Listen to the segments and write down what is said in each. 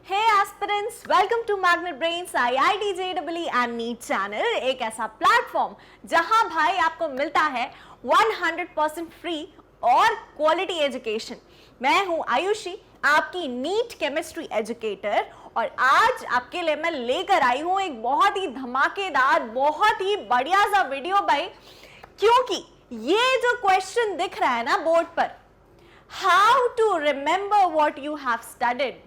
Hey aspirants, welcome to Magnet Brains IIT JEE and NEET channel, एक ऐसा platform जहां भाई आपको मिलता है 100% फ्री और क्वालिटी एजुकेशन। मैं हूं आयुषी, आपकी नीट केमिस्ट्री एजुकेटर, और आज आपके लिए मैं लेकर आई हूं एक बहुत ही धमाकेदार, बहुत ही बढ़िया सा वीडियो भाई, क्योंकि ये जो क्वेश्चन दिख रहा है ना बोर्ड पर, how to remember what you have studied,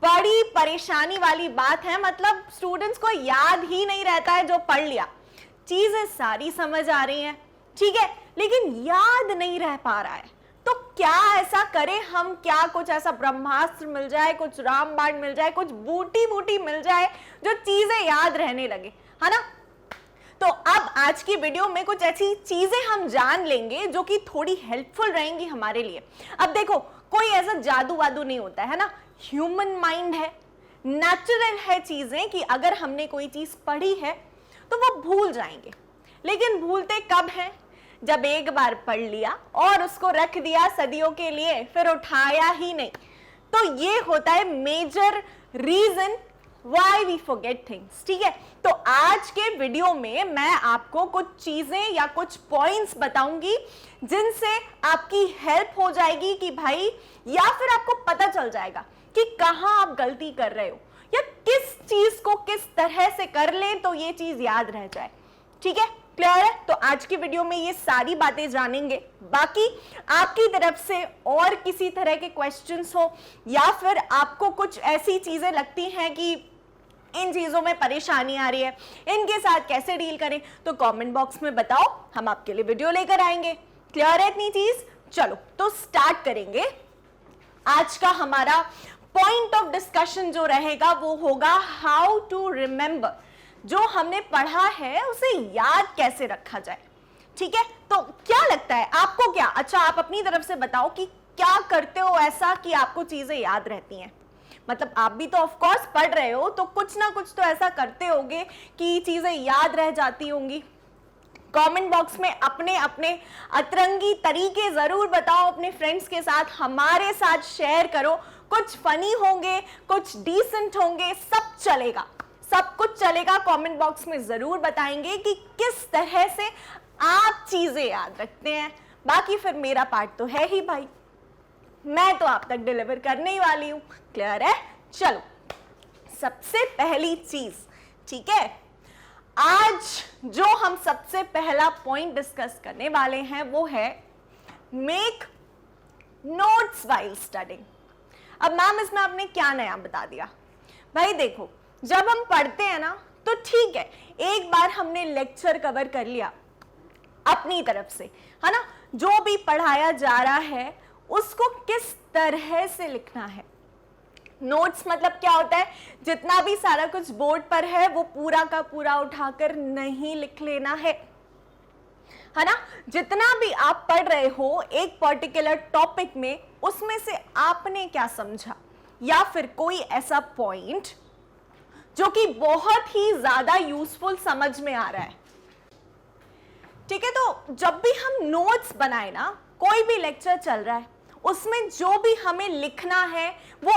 बड़ी परेशानी वाली बात है। मतलब स्टूडेंट्स को याद ही नहीं रहता है जो पढ़ लिया, चीजें सारी समझ आ रही हैं, ठीक है, लेकिन याद नहीं रह पा रहा है। तो क्या ऐसा करें हम, क्या कुछ ऐसा ब्रह्मास्त्र मिल जाए, कुछ रामबाण मिल जाए, कुछ बूटी बूटी मिल जाए जो चीजें याद रहने लगे, है ना। तो अब आज की वीडियो में कुछ ऐसी चीजें हम जान लेंगे जो कि थोड़ी हेल्पफुल रहेंगी हमारे लिए। अब देखो, कोई ऐसा जादू वादू नहीं होता है ना, ह्यूमन माइंड है, नेचुरल है चीजें कि अगर हमने कोई चीज पढ़ी है तो वो भूल जाएंगे, लेकिन भूलते कब हैं, जब एक बार पढ़ लिया और उसको रख दिया सदियों के लिए, फिर उठाया ही नहीं। तो ये होता है major reason Why we forget things, ठीक है। तो आज के वीडियो में मैं आपको कुछ चीजें या कुछ पॉइंट्स बताऊंगी जिनसे आपकी हेल्प हो जाएगी कि भाई, या फिर आपको पता चल जाएगा कि कहां आप गलती कर रहे हो, या किस चीज को किस तरह से कर लें तो ये चीज याद रह जाए, ठीक है। क्लियर है? तो आज की वीडियो में ये सारी बातें जानेंगे। बाकी आपकी तरफ से और किसी तरह के क्वेश्चंस हो, या फिर आपको कुछ ऐसी चीजें लगती हैं कि इन चीजों में परेशानी आ रही है, इनके साथ कैसे डील करें, तो कमेंट बॉक्स में बताओ, हम आपके लिए वीडियो लेकर आएंगे। क्लियर है इतनी चीज? चलो तो स्टार्ट करेंगे। आज का हमारा पॉइंट ऑफ डिस्कशन जो रहेगा वो होगा हाउ टू रिमेंबर, जो हमने पढ़ा है उसे याद कैसे रखा जाए, ठीक है। तो क्या लगता है आपको, क्या अच्छा आप अपनी तरफ से बताओ कि क्या करते हो ऐसा कि आपको चीजें याद रहती हैं। मतलब आप भी तो ऑफ कोर्स पढ़ रहे हो, तो कुछ ना कुछ तो ऐसा करते होगे कि चीजें याद रह जाती होंगी। कमेंट बॉक्स में अपने अपने अतरंगी तरीके जरूर बताओ, अपने फ्रेंड्स के साथ, हमारे साथ शेयर करो। कुछ फनी होंगे, कुछ डिसेंट होंगे, सब चलेगा, सब कुछ चलेगा। कमेंट बॉक्स में जरूर बताएंगे कि किस तरह से आप चीजें याद रखते हैं। बाकी फिर मेरा पार्ट तो है ही भाई, मैं तो आप तक डिलीवर करने ही वाली हूं। क्लियर है? चलो सबसे पहली चीज, ठीक है, आज जो हम सबसे पहला पॉइंट डिस्कस करने वाले हैं वो है मेक नोट्स व्हाइल स्टडिंग। अब मैम इसमें आपने क्या नया बता दिया? भाई देखो, जब हम पढ़ते हैं ना तो ठीक है, एक बार हमने लेक्चर कवर कर लिया अपनी तरफ से, है ना, जो भी पढ़ाया जा रहा है उसको किस तरह से लिखना है। नोट्स मतलब क्या होता है, जितना भी सारा कुछ बोर्ड पर है वो पूरा का पूरा उठाकर नहीं लिख लेना है ना। जितना भी आप पढ़ रहे हो एक पर्टिकुलर टॉपिक में, उसमें से आपने क्या समझा, या फिर कोई ऐसा पॉइंट जो कि बहुत ही ज्यादा यूजफुल समझ में आ रहा है, ठीक है। तो जब भी हम नोट्स बनाए ना, कोई भी लेक्चर चल रहा है, उसमें जो भी हमें लिखना है वो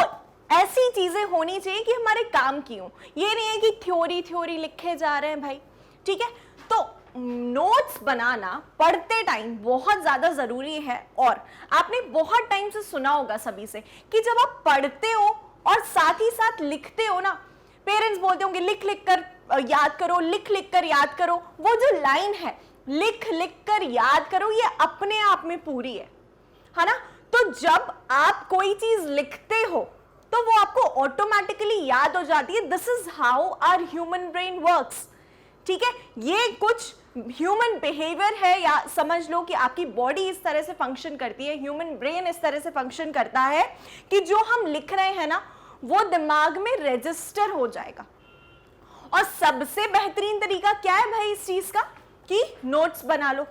ऐसी चीजें होनी चाहिए कि हमारे काम की हो। ये नहीं है कि थ्योरी थ्योरी लिखे जा रहे हैं भाई, ठीक है। तो नोट्स बनाना पढ़ते टाइम बहुत ज्यादा जरूरी है। और आपने बहुत टाइम से सुना होगा सभी से कि जब आप पढ़ते हो और साथ ही साथ लिखते हो ना, पेरेंट्स बोलते होंगे लिख लिख कर याद करो, लिख लिख कर याद करो। वो जो लाइन है लिख लिख कर याद करो, ये अपने आप में पूरी है ना। तो जब आप कोई चीज लिखते हो तो वो आपको ऑटोमेटिकली याद हो जाती है। This is how our human brain works, ठीक है। ये कुछ ह्यूमन बिहेवियर है, या समझ लो कि आपकी बॉडी इस तरह से फंक्शन करती है, ह्यूमन ब्रेन इस तरह से फंक्शन करता है कि जो हम लिख रहे हैं ना वो दिमाग में रजिस्टर हो जाएगा। और सबसे बेहतरीन तरीका क्या है भाई इस चीज का, कि नोट्स बना लो।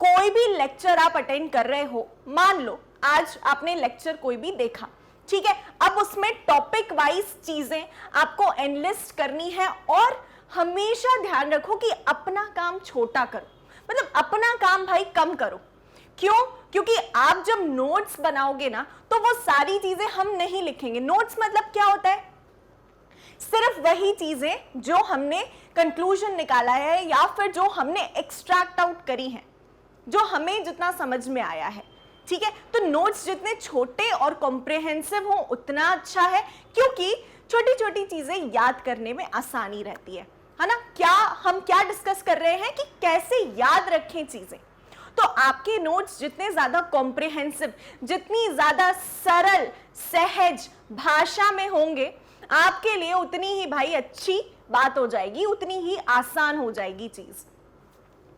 कोई भी लेक्चर आप अटेंड कर रहे हो, मान लो आज आपने लेक्चर कोई भी देखा, ठीक है, अब उसमें टॉपिक वाइज चीजें आपको एनलिस्ट करनी है। और हमेशा ध्यान रखो कि अपना काम छोटा करो, मतलब अपना काम भाई कम करो। क्यों? क्योंकि आप जब नोट्स बनाओगे ना तो वो सारी चीजें हम नहीं लिखेंगे। नोट्स मतलब क्या होता है, सिर्फ वही चीजें जो हमने कंक्लूजन निकाला है या फिर जो हमने एक्सट्रैक्ट आउट करी हैं, जो हमें जितना समझ में आया है, ठीक है। तो नोट्स जितने छोटे और कॉम्प्रिहेंसिव हो उतना अच्छा है, क्योंकि छोटी छोटी चीजें याद करने में आसानी रहती है ना। हम क्या डिस्कस कर रहे हैं कि कैसे याद रखें चीजें। तो आपके नोट्स जितने ज्यादा कॉम्प्रिहेंसिव, जितनी ज्यादा सरल सहज भाषा में होंगे, आपके लिए उतनी ही भाई अच्छी बात हो जाएगी, उतनी ही आसान हो जाएगी चीज।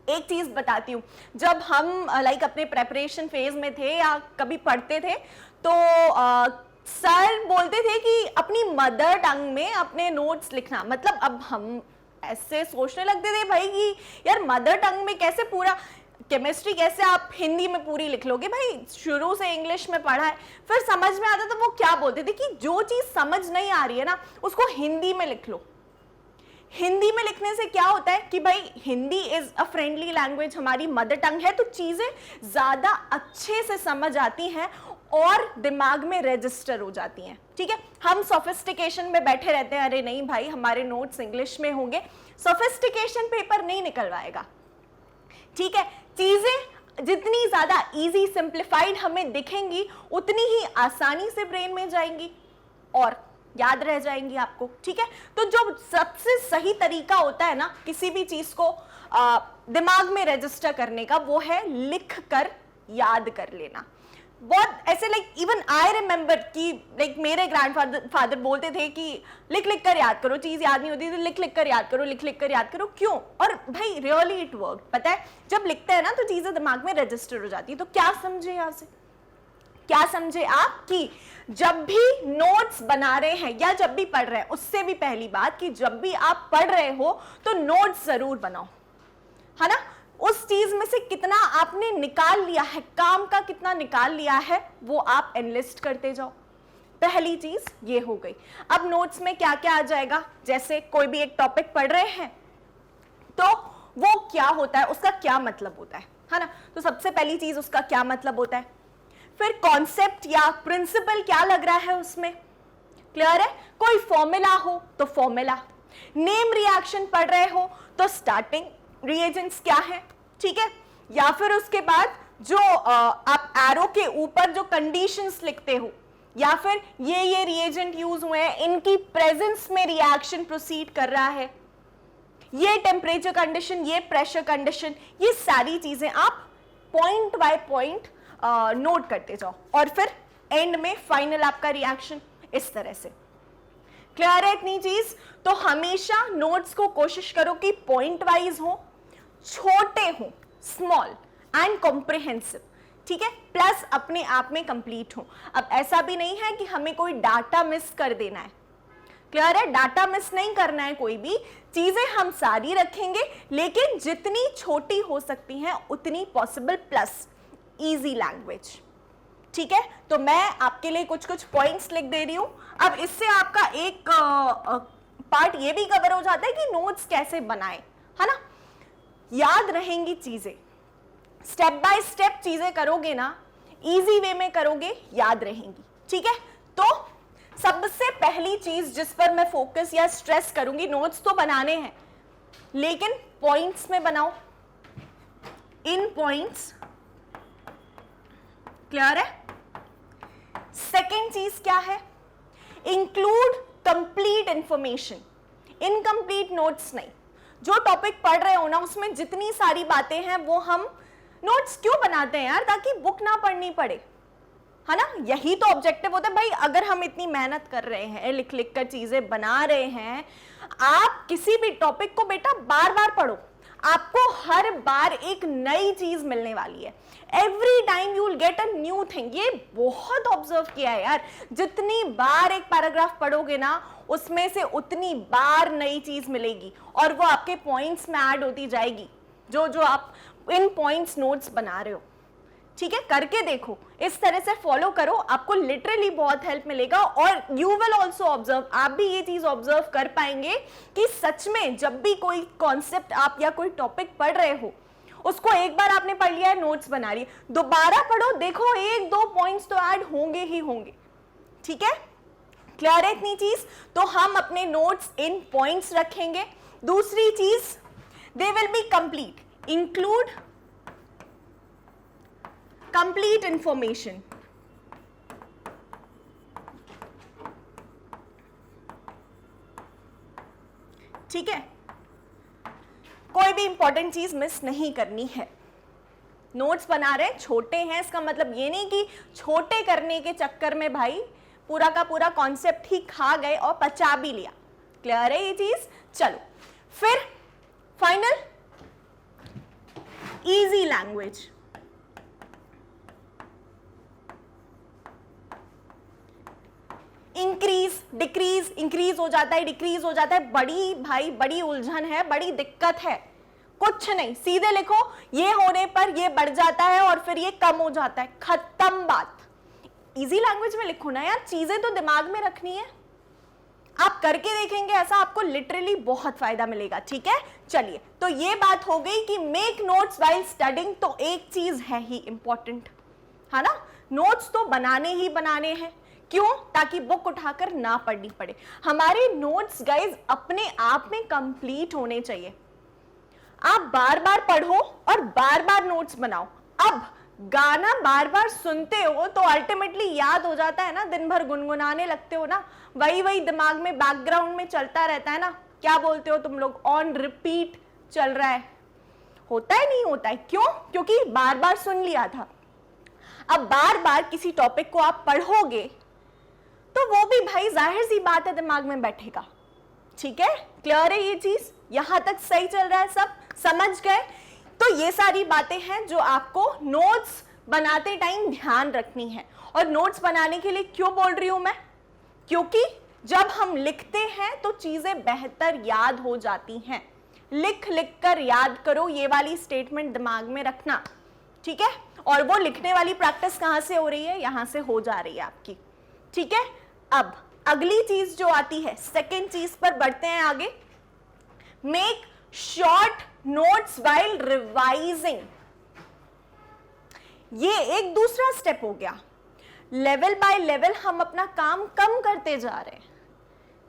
एक चीज बताती हूँ, जब हम अपने प्रेपरेशन फेज में थे या कभी पढ़ते थे तो सर बोलते थे कि अपनी मदर टंग में अपने नोट्स लिखना। मतलब अब हम ऐसे सोचने लगते थे भाई कि यार मदर टंग में कैसे पूरा केमिस्ट्री कैसे आप हिंदी में पूरी लिख लोगे, भाई शुरू से इंग्लिश में पढ़ा है। फिर समझ में आता तो वो क्या बोलते थे कि जो चीज समझ नहीं आ रही है ना उसको हिंदी में लिख लो। हिंदी में लिखने से क्या होता है कि भाई Hindi is a friendly language, हमारी मदर टंग है, तो चीजें ज्यादा अच्छे से समझ आती हैं और दिमाग में रजिस्टर हो जाती हैं, ठीक है। हम सोफिस्टिकेशन में बैठे रहते हैं, अरे नहीं भाई हमारे नोट्स इंग्लिश में होंगे, सोफिस्टिकेशन पेपर नहीं निकलवाएगा, ठीक है। चीजें जितनी ज्यादा इजी सिंप्लीफाइड हमें दिखेंगी उतनी ही आसानी से ब्रेन में जाएंगी और याद रह जाएंगी आपको, ठीक है। तो जो सबसे सही तरीका होता है ना किसी भी चीज को दिमाग में रजिस्टर करने का, वो है लिख कर याद कर लेना। बहुत ऐसे इवन आई रिमेंबर कि मेरे ग्रैंडफादर बोलते थे कि लिख लिख कर याद करो, चीज याद नहीं होती तो लिख लिख कर याद करो, लिख लिख कर याद करो। क्यों? और भाई रियली इट वर्क। पता है जब लिखते हैं ना तो चीजें दिमाग में रजिस्टर हो जाती है। तो क्या समझे यहां से, क्या समझे आप कि जब भी नोट्स बना रहे हैं या जब भी पढ़ रहे हैं, उससे भी पहली बात कि जब भी आप पढ़ रहे हो तो नोट्स जरूर बनाओ, है ना। उस चीज में से कितना आपने निकाल लिया है, काम का कितना निकाल लिया है, वो आप एनलिस्ट करते जाओ। पहली चीज ये हो गई। अब नोट्स में क्या क्या आ जाएगा, जैसे कोई भी एक टॉपिक पढ़ रहे हैं तो वो क्या होता है, उसका क्या मतलब होता है ना। तो सबसे पहली चीज उसका क्या मतलब होता है, फिर कॉन्सेप्ट या प्रिंसिपल क्या लग रहा है उसमें, क्लियर है। कोई फॉर्मूला हो तो फॉर्मूला, नेम रिएक्शन पढ़ रहे हो तो स्टार्टिंग रिएजेंट्स क्या है, ठीक है। या फिर उसके बाद जो आप एरो के ऊपर जो कंडीशंस लिखते हो, या फिर ये रिएजेंट यूज हुए हैं, इनकी प्रेजेंस में रिएक्शन प्रोसीड कर रहा है, ये टेम्परेचर कंडीशन, ये प्रेशर कंडीशन, ये सारी चीजें आप पॉइंट बाय पॉइंट नोट करते जाओ और फिर एंड में फाइनल आपका रिएक्शन इस तरह से। क्लियर है इतनी चीज? तो हमेशा नोट्स को कोशिश करो कि पॉइंट वाइज हो, छोटे हो, स्मॉल एंड कॉम्प्रिहेंसिव, ठीक है, प्लस अपने आप में कंप्लीट हो। अब ऐसा भी नहीं है कि हमें कोई डाटा मिस कर देना है, क्लियर है। डाटा मिस नहीं करना है, कोई भी चीजें हम सारी रखेंगे, लेकिन जितनी छोटी हो सकती हैं उतनी पॉसिबल, प्लस इजी लैंग्वेज, ठीक है। तो मैं आपके लिए कुछ कुछ पॉइंट्स लिख दे रही हूं। अब इससे आपका एक पार्ट ये भी कवर हो जाता है कि नोट्स कैसे बनाएं, है ना। याद रहेंगी चीजें, स्टेप बाय स्टेप चीजें करोगे ना, इजी वे में करोगे, याद रहेंगी, ठीक है। तो सबसे पहली चीज जिस पर मैं फोकस या स्ट्रेस करूंगी, नोट्स तो बनाने हैं लेकिन पॉइंट्स में बनाओ, इन पॉइंट्स, क्लियर है। सेकेंड चीज क्या है, include complete information, incomplete notes नहीं। जो टॉपिक पढ़ रहे हो ना उसमें जितनी सारी बातें हैं वो हम नोट्स क्यों बनाते हैं यार, ताकि बुक ना पढ़नी पड़े, है ना। यही तो ऑब्जेक्टिव होता है भाई। अगर हम इतनी मेहनत कर रहे हैं, लिख लिख कर चीजें बना रहे हैं, आप किसी भी टॉपिक को बेटा बार बार पढ़ो, आपको हर बार एक नई चीज मिलने वाली है। Every time you will get a new thing. ये बहुत ऑब्जर्व किया है यार, जितनी बार एक पैराग्राफ पढ़ोगे ना उसमें से उतनी बार नई चीज मिलेगी और वो आपके पॉइंट्स में ऐड होती जाएगी, जो जो आप इन पॉइंट्स नोट्स बना रहे हो, ठीक है। करके देखो, इस तरह से फॉलो करो, आपको लिटरली बहुत हेल्प मिलेगा। और यू विल ऑल्सो ऑब्जर्व, आप भी ये चीज ऑब्जर्व कर पाएंगे कि सच में जब भी कोई कॉन्सेप्ट आप या कोई टॉपिक पढ़ रहे हो, उसको एक बार आपने पढ़ लिया है, नोट्स बना रही है, दोबारा पढ़ो, देखो एक दो पॉइंट्स तो ऐड होंगे ही होंगे, ठीक है। क्लियर है इतनी चीज? तो हम अपने नोट्स इन पॉइंट्स रखेंगे। दूसरी चीज, they will be complete, include complete information. ठीक है, कोई भी इंपॉर्टेंट चीज मिस नहीं करनी है। नोट्स बना रहे हैं, छोटे हैं, इसका मतलब ये नहीं कि छोटे करने के चक्कर में भाई पूरा का पूरा कॉन्सेप्ट ही खा गए और पचा भी लिया। क्लियर है ये चीज? चलो फिर final, easy language. Increase decrease, increase हो जाता है, डिक्रीज हो जाता है, बड़ी भाई बड़ी उलझन है, बड़ी दिक्कत है। कुछ नहीं, सीधे लिखो, ये होने पर ये बढ़ जाता है और फिर ये कम हो जाता है, खत्म बात। इजी लैंग्वेज में लिखो ना यार, चीजें तो दिमाग में रखनी है। आप करके देखेंगे ऐसा, आपको लिटरली बहुत फायदा मिलेगा। ठीक है, चलिए, तो ये बात हो गई कि मेक नोट्स व्हाइल स्टडिंग। तो एक चीज है ही इंपॉर्टेंट, है ना, नोट्स तो बनाने ही बनाने हैं। क्यों? ताकि बुक उठाकर ना पढ़नी पड़े। हमारे नोट्स गाइज अपने आप में कंप्लीट होने चाहिए। आप बार बार पढ़ो और बार बार नोट्स बनाओ। अब गाना बार बार सुनते हो तो अल्टीमेटली याद हो जाता है ना, दिन भर गुनगुनाने लगते हो ना, वही वही दिमाग में बैकग्राउंड में चलता रहता है ना। क्या बोलते हो तुम लोग, ऑन रिपीट चल रहा है। होता है नहीं होता है? क्यों? क्योंकि बार बार सुन लिया था। अब बार बार किसी टॉपिक को आप पढ़ोगे तो वो भी भाई जाहिर सी बात है दिमाग में बैठेगा। ठीक है, क्लियर है ये चीज? यहां तक सही चल रहा है, सब समझ गए? तो ये सारी बातें हैं जो आपको नोट्स बनाते टाइम ध्यान रखनी है। और नोट्स बनाने के लिए क्यों बोल रही हूं मैं? क्योंकि जब हम लिखते हैं तो चीजें बेहतर याद हो जाती हैं। लिख लिख कर याद करो, ये वाली स्टेटमेंट दिमाग में रखना। ठीक है, और वो लिखने वाली प्रैक्टिस कहां से हो रही है? यहां से हो जा रही है आपकी। ठीक है, अब अगली चीज जो आती है, सेकेंड चीज पर बढ़ते हैं आगे। Make short notes while revising. ये एक दूसरा स्टेप हो गया। लेवल बाय लेवल हम अपना काम कम करते जा रहे हैं।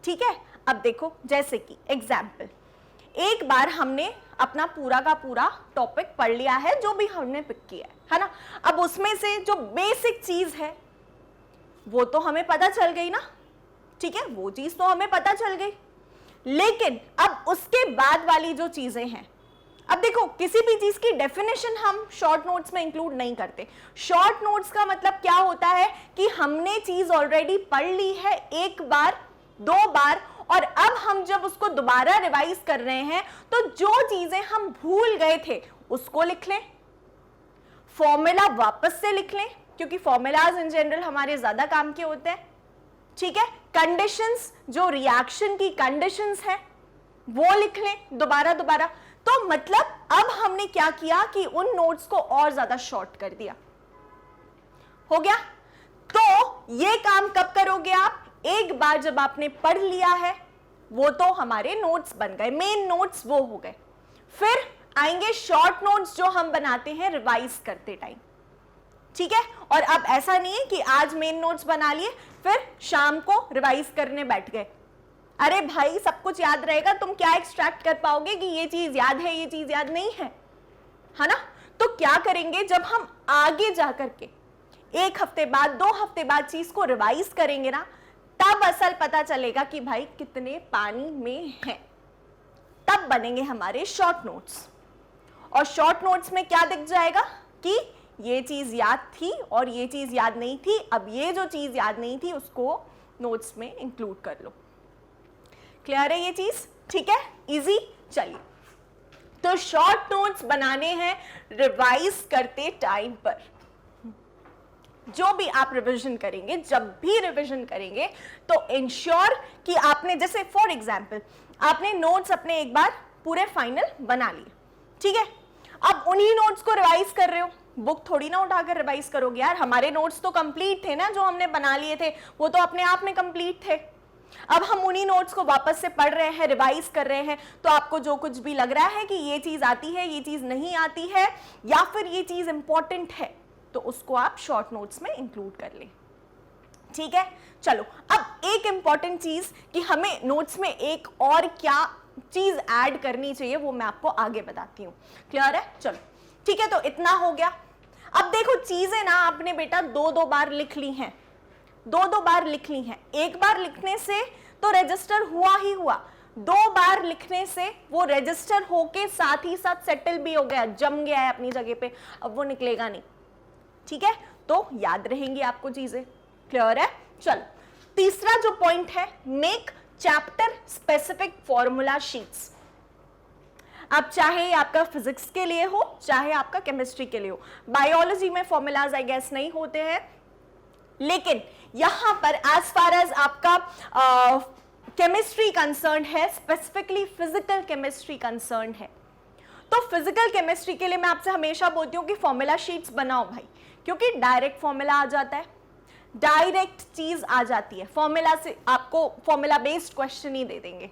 ठीक है, अब देखो, जैसे कि एग्जाम्पल, एक बार हमने अपना पूरा का पूरा टॉपिक पढ़ लिया है जो भी हमने पिक किया है ना। अब उसमें से जो बेसिक चीज है वो तो हमें पता चल गई ना। ठीक है, वो चीज तो हमें पता चल गई, लेकिन अब उसके बाद वाली जो चीजें हैं, अब देखो, किसी भी चीज की डेफिनेशन हम शॉर्ट नोट्स में इंक्लूड नहीं करते। शॉर्ट नोट्स का मतलब क्या होता है कि हमने चीज ऑलरेडी पढ़ ली है एक बार, दो बार, और अब हम जब उसको दोबारा रिवाइज कर रहे हैं तो जो चीजें हम भूल गए थे उसको लिख लें, फॉर्मूला वापस से लिख लें, क्योंकि फॉर्मूलाज इन जनरल हमारे ज्यादा काम के होते हैं। ठीक है, कंडीशंस, जो रिएक्शन की कंडीशंस हैं वो लिख लें दोबारा दोबारा। तो मतलब अब हमने क्या किया कि उन नोट्स को और ज्यादा शॉर्ट कर दिया। हो गया? तो ये काम कब करोगे आप? एक बार जब आपने पढ़ लिया है, वो तो हमारे नोट्स बन गए, मेन नोट्स वो हो गए। फिर आएंगे शॉर्ट नोट्स जो हम बनाते हैं रिवाइज करते टाइम। ठीक है, और अब ऐसा नहीं है कि आज मेन नोट्स बना लिए फिर शाम को रिवाइज करने बैठ गए। अरे भाई, सब कुछ याद रहेगा, तुम क्या एक्सट्रैक्ट कर पाओगे कि ये चीज याद है, ये चीज याद नहीं है, है ना? तो क्या करेंगे, जब हम आगे जाकर के एक हफ्ते बाद, 2 हफ्ते बाद चीज को रिवाइज करेंगे ना, तब असल पता चलेगा कि भाई कितने पानी में हैं। तब बनेंगे हमारे शॉर्ट नोट्स। और शॉर्ट नोट्स में क्या दिख जाएगा कि ये चीज याद थी और ये चीज याद नहीं थी। अब ये जो चीज याद नहीं थी उसको नोट्स में इंक्लूड कर लो। क्लियर है ये चीज? ठीक है, इजी। चलिए, तो शॉर्ट नोट्स बनाने हैं रिवाइज करते टाइम पर। जो भी आप रिवीजन करेंगे, जब भी रिवीजन करेंगे, तो इंश्योर कि आपने, जैसे फॉर एग्जांपल, आपने नोट्स अपने एक बार पूरे फाइनल बना लिए। ठीक है, अब उन्हीं नोट्स को रिवाइज कर रहे हो, बुक थोड़ी ना उठाकर रिवाइज करोगे यार। हमारे नोट्स तो कंप्लीट थे ना, जो हमने बना लिए थे वो तो अपने आप में कंप्लीट थे। अब हम उन्हीं नोट्स को वापस से पढ़ रहे हैं, रिवाइज कर रहे हैं, तो आपको जो कुछ भी लग रहा है कि ये चीज आती है, ये चीज नहीं आती है, या फिर ये चीज इंपॉर्टेंट है, तो उसको आप शॉर्ट नोट्स में इंक्लूड कर लें। ठीक है, चलो अब एक इंपॉर्टेंट चीज कि हमें नोट्स में एक और क्या चीज ऐड करनी चाहिए वो मैं आपको आगे बताती हूँ। क्लियर है? चलो ठीक है, तो इतना हो गया। अब देखो चीजें ना आपने बेटा दो बार लिख ली हैं, दो बार लिख ली हैं। एक बार लिखने से तो रजिस्टर हुआ ही हुआ, 2 बार लिखने से वो रजिस्टर होके साथ ही साथ सेटल भी हो गया, जम गया है अपनी जगह पे, अब वो निकलेगा नहीं। ठीक है, तो याद रहेंगी आपको चीजें। क्लियर है? चलो तीसरा जो पॉइंट है, make chapter specific formula sheets. अब चाहे आपका फिजिक्स के लिए हो चाहे आपका केमिस्ट्री के लिए हो, बायोलॉजी में फॉर्मूलाज आई गेस नहीं होते हैं, लेकिन यहां पर एज फार एज आपका केमिस्ट्री कंसर्न है, स्पेसिफिकली फिजिकल केमिस्ट्री कंसर्न है, तो फिजिकल केमिस्ट्री के लिए मैं आपसे हमेशा बोलती हूँ कि फॉर्मूला शीट्स बनाओ भाई, क्योंकि डायरेक्ट फॉर्मूला आ जाता है, डायरेक्ट चीज आ जाती है, फॉर्मूला से आपको फॉर्मूला बेस्ड क्वेश्चन ही दे देंगे।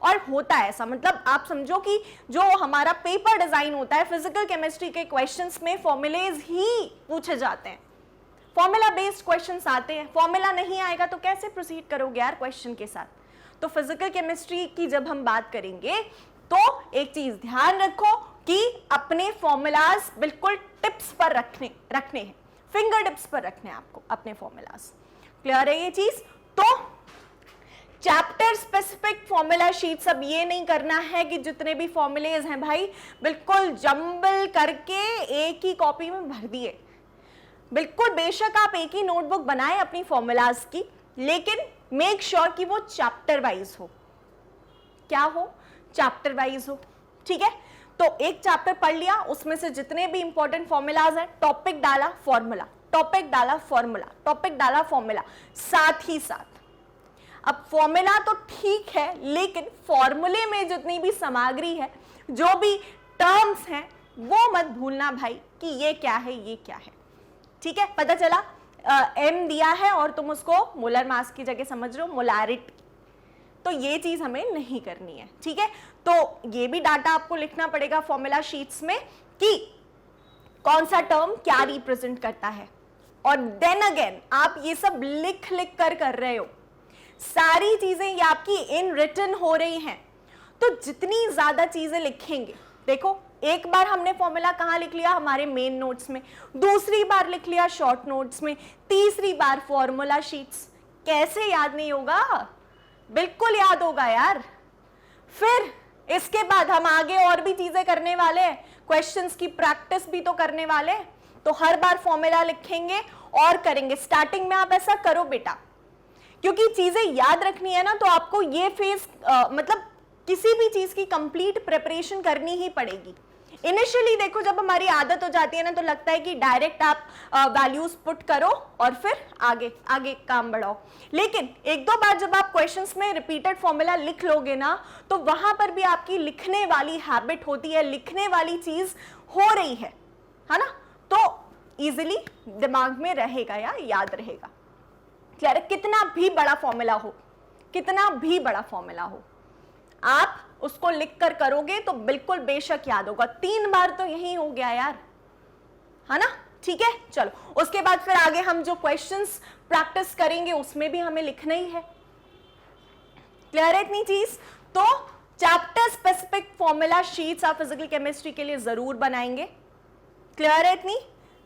और होता है ऐसा, मतलब आप समझो कि जो हमारा पेपर डिजाइन होता है फिजिकल केमिस्ट्री के क्वेश्चंस में फॉर्मूलेज ही पूछे जाते हैं, फॉर्मूला बेस्ड क्वेश्चंस आते हैं। फॉर्मूला नहीं आएगा तो कैसे प्रोसीड करोगे यार क्वेश्चन के साथ? तो फिजिकल केमिस्ट्री की जब हम बात करेंगे तो एक चीज ध्यान रखो कि अपने फॉर्मूलाज बिल्कुल टिप्स पर रखने हैं, फिंगर टिप्स पर रखने हैं आपको अपने फॉर्मूलाज। क्लियर है ये चीज? तो चैप्टर स्पेसिफिक फॉर्मूला शीट्स, अब ये नहीं करना है कि जितने भी फॉर्मूलेज हैं भाई बिल्कुल जंबल करके एक ही कॉपी में भर दिए। बिल्कुल बेशक आप एक ही नोटबुक बनाएं अपनी फॉर्मूलाज की, लेकिन मेक श्योर कि वो चैप्टर वाइज हो। क्या हो? चैप्टर वाइज हो। ठीक है, तो एक चैप्टर पढ़ लिया, उसमें से जितने भी इंपॉर्टेंट फॉर्मूलाज हैं, टॉपिक डाला फॉर्मूला, टॉपिक डाला फॉर्मूला, टॉपिक डाला फॉर्मूला, साथ ही साथ। अब फॉर्मूला तो ठीक है, लेकिन फॉर्मूले में जितनी भी सामग्री है, जो भी टर्म्स हैं, वो मत भूलना भाई कि ये क्या है, ये क्या है। ठीक है, पता चला एम दिया है और तुम उसको मोलर मास की जगह समझ रहे हो मोलारिटी, तो ये चीज हमें नहीं करनी है। ठीक है, तो ये भी डाटा आपको लिखना पड़ेगा फॉर्मूला शीट्स में कि कौन सा टर्म क्या रिप्रेजेंट करता है। और देन अगेन आप ये सब लिख कर रहे हो, सारी चीजें ये आपकी इन रिटन हो रही हैं, तो जितनी ज्यादा चीजें लिखेंगे, देखो एक बार हमने फॉर्मूला कहाँ लिख लिया? हमारे मेन नोट्स में, दूसरी बार लिख लिया शॉर्ट नोट्स में, तीसरी बार फॉर्मूला शीट्स। कैसे याद नहीं होगा? बिल्कुल याद होगा यार। फिर इसके बाद हम आगे और भी चीजें करने वाले हैं, क्वेश्चंस की प्रैक्टिस भी तो करने वाले हैं, तो हर बार फॉर्मूला लिखेंगे और करेंगे। स्टार्टिंग में आप ऐसा करो बेटा, क्योंकि चीजें याद रखनी है ना, तो आपको ये फेज मतलब किसी भी चीज की कंप्लीट प्रिपरेशन करनी ही पड़ेगी। इनिशियली देखो जब हमारी आदत हो जाती है ना, तो लगता है कि डायरेक्ट आप वैल्यूज पुट करो और फिर आगे आगे काम बढ़ाओ, लेकिन एक दो बार जब आप क्वेश्चंस में रिपीटेड फॉर्मूला लिख लोगे ना, तो वहां पर भी आपकी लिखने वाली हैबिट होती है, लिखने वाली चीज हो रही है ना, तो इजिली दिमाग में रहेगा या याद रहेगा। क्लियर? कितना भी बड़ा फॉर्मूला हो, कितना भी बड़ा फॉर्मूला हो, आप उसको लिख कर करोगे तो बिल्कुल बेशक याद होगा। 3 बार तो यही हो गया यार, है ना? ठीक है, चलो उसके बाद फिर आगे हम जो क्वेश्चंस प्रैक्टिस करेंगे उसमें भी हमें लिखना ही है। क्लियर है इतनी चीज? तो चैप्टर स्पेसिफिक फॉर्मूला शीट्स आप फिजिकल केमिस्ट्री के लिए जरूर बनाएंगे। क्लियर है इतनी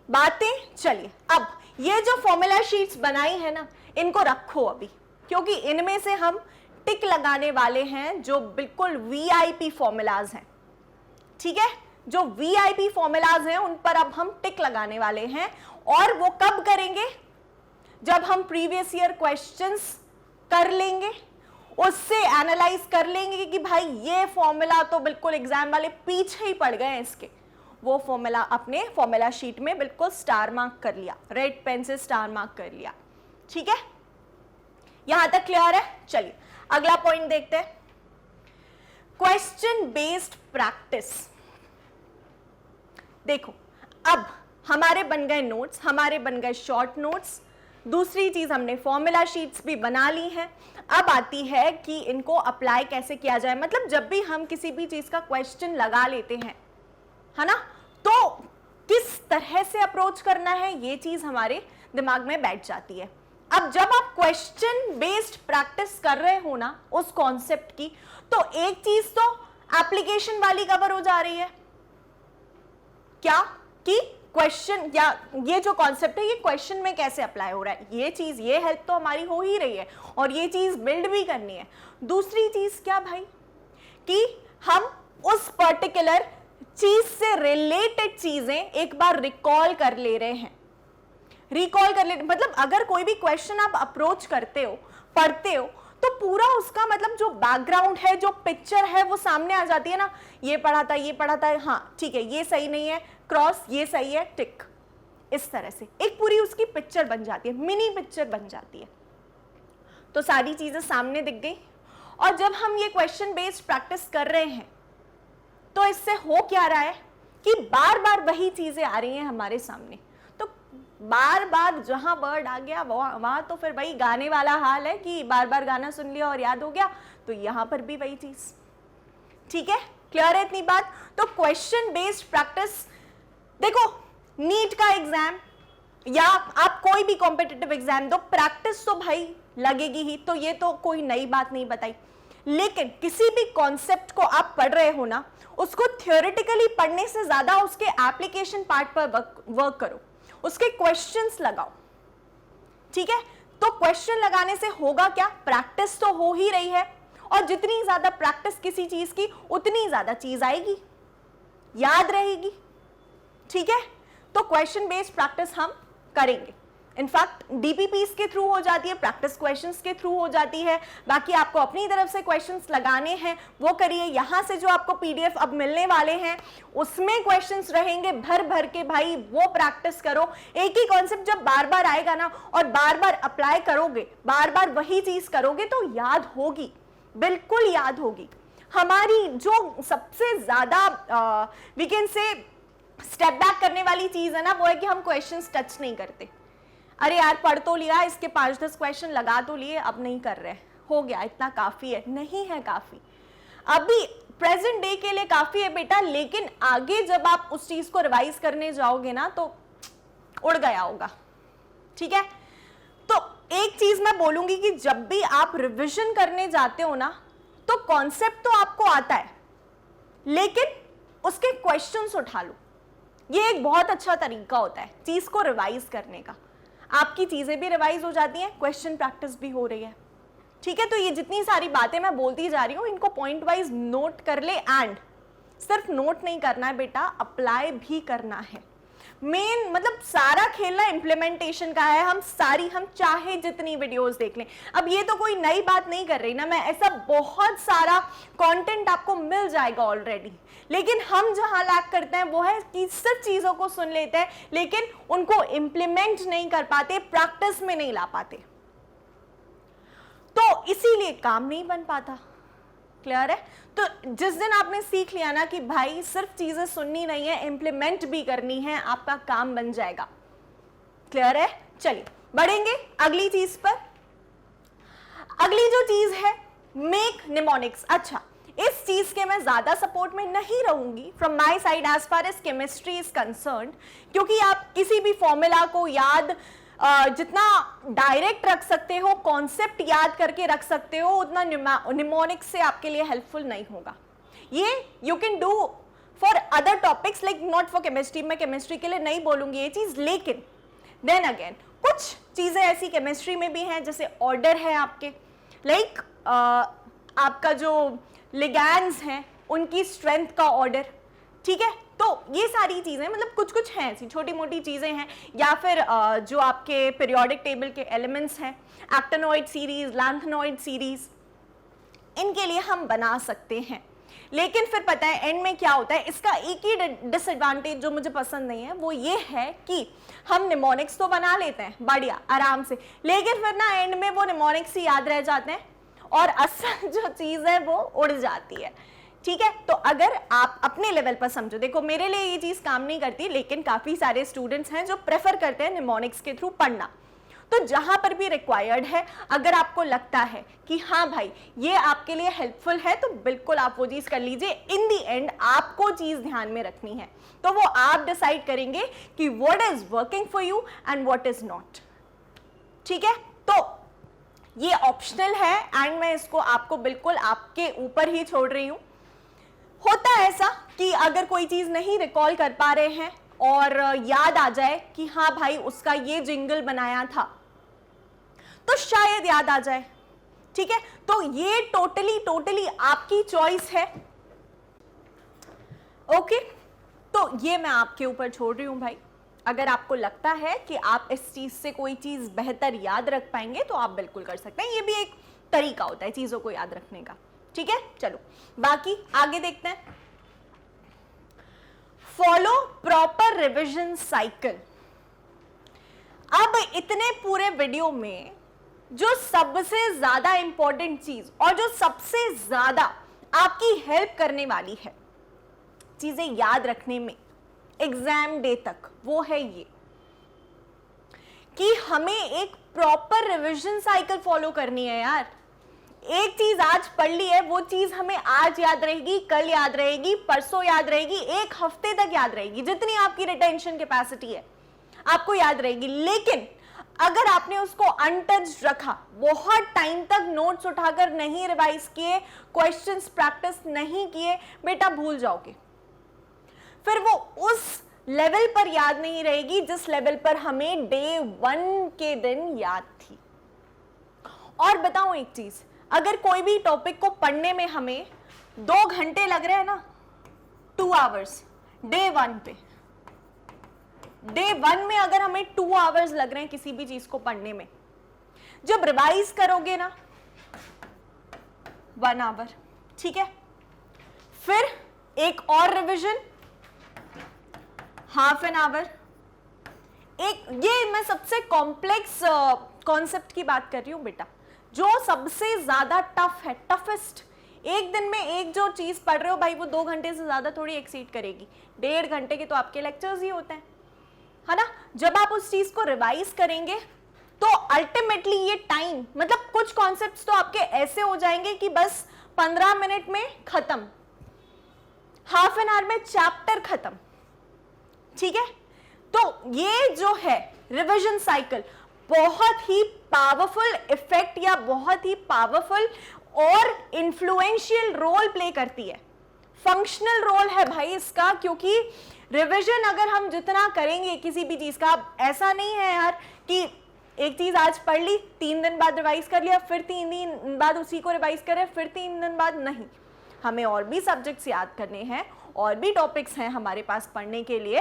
बातें? चलिए अब ये जो फॉर्मूला शीट्स बनाई है ना, इनको रखो अभी, क्योंकि इनमें से हम टिक लगाने वाले हैं जो बिल्कुल वीआईपी फॉर्मूलाज हैं। ठीक है, जो वीआईपी फॉर्मूलाज हैं उन पर अब हम टिक लगाने वाले हैं, और वो कब करेंगे? जब हम प्रीवियस ईयर क्वेश्चंस कर लेंगे, उससे एनालाइज कर लेंगे कि भाई ये फॉर्मूला तो बिल्कुल एग्जाम वाले पीछे ही पड़ गए हैं इसके, वो फॉर्मूला अपने फॉर्मूला शीट में बिल्कुल स्टार मार्क कर लिया, रेड पेन से स्टार मार्क कर लिया। ठीक है, यहां तक क्लियर है? चलिए अगला पॉइंट देखते हैं, क्वेश्चन बेस्ड प्रैक्टिस। देखो अब हमारे बन गए नोट्स, हमारे बन गए शॉर्ट नोट्स, दूसरी चीज हमने फॉर्मूला शीट्स भी बना ली हैं। अब आती है कि इनको अप्लाई कैसे किया जाए, मतलब जब भी हम किसी भी चीज का क्वेश्चन लगा लेते हैं, है ना, तो किस तरह से अप्रोच करना है, ये चीज हमारे दिमाग में बैठ जाती है। अब जब आप क्वेश्चन बेस्ड प्रैक्टिस कर रहे हो ना उस कॉन्सेप्ट की, तो एक चीज तो एप्लीकेशन वाली कवर हो जा रही है, क्या कि क्वेश्चन या ये जो कॉन्सेप्ट है ये क्वेश्चन में कैसे अप्लाई हो रहा है, ये चीज, ये हेल्प तो हमारी हो ही रही है और ये चीज बिल्ड भी करनी है। दूसरी चीज क्या भाई, कि हम उस पर्टिकुलर चीज से रिलेटेड चीजें एक बार रिकॉल कर ले रहे हैं। रिकॉल कर ले मतलब अगर कोई भी क्वेश्चन आप अप्रोच करते हो, पढ़ते हो, तो पूरा उसका मतलब जो बैकग्राउंड है, जो पिक्चर है वो सामने आ जाती है ना, ये पढ़ा था, ये पढ़ा था, हाँ ठीक है, ये सही नहीं है, क्रॉस, ये सही है, टिक। इस तरह से एक पूरी उसकी पिक्चर बन जाती है, मिनी पिक्चर बन जाती है। तो सारी चीजें सामने दिख गई। और जब हम ये क्वेश्चन बेस्ड प्रैक्टिस कर रहे हैं तो इससे हो क्या रहा है कि बार बार वही चीजें आ रही हैं हमारे सामने। तो बार बार जहां वर्ड आ गया वहां तो फिर वही गाने वाला हाल है कि बार बार गाना सुन लिया और याद हो गया, तो यहां पर भी वही चीज। ठीक है, क्लियर है इतनी बात? तो क्वेश्चन बेस्ड प्रैक्टिस, देखो नीट का एग्जाम या आप कोई भी कॉम्पिटिटिव एग्जाम दो, प्रैक्टिस तो भाई लगेगी ही, तो ये तो कोई नई बात नहीं बताई। लेकिन किसी भी कॉन्सेप्ट को आप पढ़ रहे हो ना, उसको थ्योरेटिकली पढ़ने से ज्यादा उसके एप्लीकेशन पार्ट पर वर्क करो, उसके क्वेश्चंस लगाओ। ठीक है, तो क्वेश्चन लगाने से होगा क्या, प्रैक्टिस तो हो ही रही है, और जितनी ज्यादा प्रैक्टिस किसी चीज की उतनी ज्यादा चीज आएगी, याद रहेगी। ठीक है, तो क्वेश्चन बेस्ड प्रैक्टिस हम करेंगे। इनफैक्ट डीपीपीस के थ्रू हो जाती है, प्रैक्टिस क्वेश्चंस के थ्रू हो जाती है। बाकी आपको अपनी तरफ से क्वेश्चंस लगाने हैं वो करिए। यहां से जो आपको पीडीएफ अब मिलने वाले हैं उसमें क्वेश्चंस रहेंगे भर भर के, भाई वो प्रैक्टिस करो। एक ही कॉन्सेप्ट जब बार बार आएगा ना और बार बार अप्लाई करोगे, बार बार वही चीज करोगे, तो याद होगी, बिल्कुल याद होगी। हमारी जो सबसे ज्यादा we can say step back करने वाली चीज है ना, वो है कि हम क्वेश्चंस टच नहीं करते। अरे यार पढ़ तो लिया, इसके 5-10 क्वेश्चन लगा तो लिए, अब नहीं कर रहे, हो गया, इतना काफी है। नहीं है काफी, अभी प्रेजेंट डे के लिए काफी है बेटा, लेकिन आगे जब आप उस चीज को रिवाइज करने जाओगे ना तो उड़ गया होगा। ठीक है, तो एक चीज मैं बोलूंगी कि जब भी आप रिविजन करने जाते हो ना, तो कॉन्सेप्ट तो आपको आता है, लेकिन उसके क्वेश्चंस उठा लो। ये एक बहुत अच्छा तरीका होता है चीज को रिवाइज करने का। आपकी चीजें भी रिवाइज हो जाती हैं, क्वेश्चन प्रैक्टिस भी हो रही है। ठीक है, तो ये जितनी सारी बातें मैं बोलती जा रही हूं, इनको पॉइंट वाइज नोट कर ले। एंड सिर्फ नोट नहीं करना है बेटा, अप्लाई भी करना है। मेन मतलब सारा खेलना इम्प्लीमेंटेशन का है। हम चाहे जितनी वीडियोस देख लें, अब ये तो कोई नई बात नहीं कर रही ना मैं, ऐसा बहुत सारा कंटेंट आपको मिल जाएगा ऑलरेडी। लेकिन हम जहां लैक करते हैं वो है कि सिर्फ चीजों को सुन लेते हैं, लेकिन उनको इम्प्लीमेंट नहीं कर पाते, प्रैक्टिस में नहीं ला पाते, तो इसीलिए काम नहीं बन पाता। क्लियर है? तो जिस दिन आपने सीख लिया ना कि भाई सिर्फ चीजें सुननी नहीं है, इंप्लीमेंट भी करनी है, आपका काम बन जाएगा। क्लियर है? चलिए बढ़ेंगे अगली चीज पर। अगली जो चीज है मेक निमोनिक्स। अच्छा, इस चीज के मैं ज्यादा सपोर्ट में नहीं रहूंगी from my side as far as chemistry is concerned, क्योंकि आप किसी भी फॉर्मूला को याद जितना डायरेक्ट रख सकते हो, कॉन्सेप्ट याद करके रख सकते हो, उतना निमोनिक्स से आपके लिए हेल्पफुल नहीं होगा। ये you can do for other topics like not for chemistry. मैं केमिस्ट्री के लिए नहीं बोलूंगी ये चीज, लेकिन देन अगेन कुछ चीजें ऐसी केमिस्ट्री में भी हैं, जैसे ऑर्डर है आपके, लाइक आपका जो लिगैंड्स हैं उनकी स्ट्रेंथ का ऑर्डर। ठीक है, तो ये सारी चीजें मतलब कुछ कुछ हैं ऐसी छोटी मोटी चीजें हैं, या फिर जो आपके पीरियोडिक टेबल के एलिमेंट्स हैं, एक्टिनोइड सीरीज, लैंथेनोइड सीरीज, इनके लिए हम बना सकते हैं। लेकिन फिर पता है एंड में क्या होता है, इसका एक ही डिसएडवांटेज जो मुझे पसंद नहीं है वो ये है कि हम निमोनिक्स तो बना लेते हैं बढ़िया आराम से, लेकिन फिर ना एंड में वो निमोनिक्स ही याद रह जाते हैं और असल जो चीज है वो उड़ जाती है। ठीक है, तो अगर आप अपने लेवल पर समझो, देखो मेरे लिए ये चीज काम नहीं करती, लेकिन काफी सारे स्टूडेंट्स हैं जो प्रेफर करते हैं निमोनिक्स के थ्रू पढ़ना। तो जहां पर भी रिक्वायर्ड है, अगर आपको लगता है कि हाँ भाई ये आपके लिए हेल्पफुल है, तो बिल्कुल आप वो चीज कर लीजिए। इन दी एंड आपको चीज ध्यान में रखनी है, तो वो आप डिसाइड करेंगे कि what is working for you and what is not. ठीक है, तो ये ऑप्शनल है एंड मैं इसको आपको बिल्कुल आपके ऊपर ही छोड़ रही हूं। होता है ऐसा कि अगर कोई चीज नहीं रिकॉल कर पा रहे हैं और याद आ जाए कि हाँ भाई उसका ये जिंगल बनाया था, तो शायद याद आ जाए, ठीक है। तो ये टोटली आपकी चॉइस है। ओके, तो ये मैं आपके ऊपर छोड़ रही हूं भाई। अगर आपको लगता है कि आप इस चीज से कोई चीज बेहतर याद रख पाएंगे तो आप बिल्कुल कर सकते हैं। ये भी एक तरीका होता है चीजों को याद रखने का, ठीक है। चलो बाकी आगे देखते हैं। Follow proper revision cycle. अब इतने पूरे वीडियो में जो सबसे ज्यादा इंपॉर्टेंट चीज और जो सबसे ज्यादा आपकी हेल्प करने वाली है चीजें याद रखने में एग्जाम डे तक, वो है ये कि हमें एक प्रॉपर रिवीजन साइकिल फॉलो करनी है यार। एक चीज आज पढ़ ली है, वो चीज हमें आज याद रहेगी, कल याद रहेगी, परसों याद रहेगी, एक हफ्ते तक याद रहेगी। जितनी आपकी रिटेंशन कैपेसिटी है आपको याद रहेगी। लेकिन अगर आपने उसको अनटच्ड रखा, बहुत टाइम तक नोट्स उठाकर नहीं रिवाइज किए, क्वेश्चंस प्रैक्टिस नहीं किए, बेटा भूल जाओगे। फिर वो उस लेवल पर याद नहीं रहेगी जिस लेवल पर हमें डे 1 के दिन याद थी। और बताऊं एक चीज, अगर कोई भी टॉपिक को पढ़ने में हमें 2 घंटे लग रहे हैं ना, 2 आवर्स डे 1 पे, डे 1 में अगर हमें 2 आवर्स लग रहे हैं किसी भी चीज को पढ़ने में, जब रिवाइज करोगे ना 1 आवर, ठीक है। फिर एक और रिवीजन हाफ एन आवर। एक ये मैं सबसे कॉम्प्लेक्स कॉन्सेप्ट की बात कर रही हूं बेटा, जो सबसे ज्यादा टफ है, टफेस्ट। एक दिन में एक जो चीज पढ़ रहे हो भाई, वो 2 घंटे से ज्यादा थोड़ी एक्सीड करेगी। 1.5 घंटे के तो आपके लेक्चर्स ही होते हैं, है ना। जब आप उस चीज को रिवाइज करेंगे तो अल्टीमेटली ये टाइम, मतलब कुछ कॉन्सेप्ट्स तो आपके ऐसे हो जाएंगे कि बस 15 मिनट में खत्म, हाफ एन आवर में चैप्टर खत्म, ठीक है। तो ये जो है रिवीजन साइकिल बहुत ही पावरफुल इफेक्ट या बहुत ही पावरफुल और इन्फ्लुएंशियल रोल प्ले करती है। फंक्शनल रोल है भाई इसका, क्योंकि रिवीजन अगर हम जितना करेंगे किसी भी चीज का, ऐसा नहीं है यार कि एक चीज आज पढ़ ली, 3 दिन बाद रिवाइज कर लिया, फिर 3 दिन बाद उसी को रिवाइज करें, फिर 3 दिन बाद, नहीं। हमें और भी सब्जेक्ट्स याद करने हैं, और भी टॉपिक्स हैं हमारे पास पढ़ने के लिए।